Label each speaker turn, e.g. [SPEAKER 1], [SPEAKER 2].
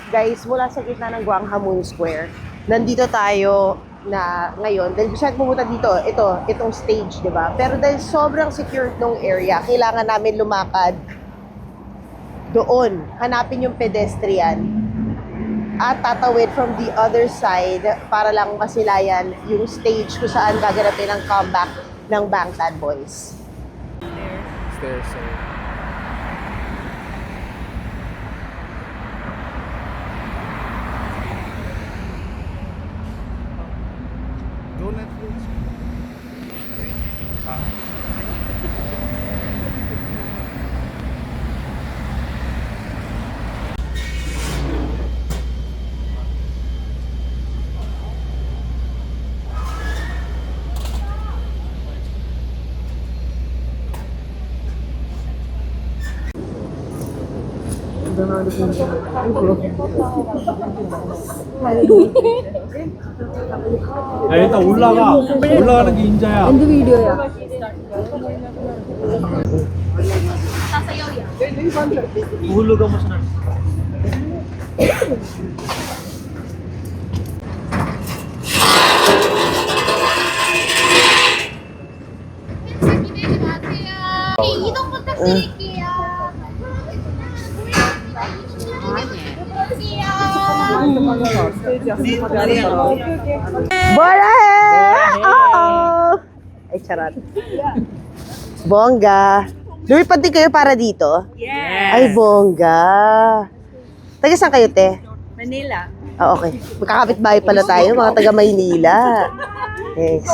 [SPEAKER 1] guys, mula sa gitna ng Gwanghwamun Square. Nandito tayo na ngayon. Dahil gusto natin pumunta dito, itong stage, di ba? Pero dahil sobrang secure nung area, kailangan namin lumakad doon. Hanapin yung pedestrian at tatawid from the other side para lang masilayan yung stage kung saan gaganapin ang comeback ng Bangtan Boys.
[SPEAKER 2] Stairs, sorry. Go Netflix.
[SPEAKER 3] 야, 일단 올라가는 게 인자야.
[SPEAKER 4] Hindi video야.
[SPEAKER 3] Uhulugan mo siya na.
[SPEAKER 5] 이동 부탁드릴게요.
[SPEAKER 1] Bora! Oo! Ay, charot. Bongga. Lumipad din kayo para dito?
[SPEAKER 4] Yes.
[SPEAKER 1] Ay, bongga. Taga saan kayo, te?
[SPEAKER 4] Manila.
[SPEAKER 1] Ah, okay. Magkakapit bahay pala tayo, mga taga Maynila. Yes.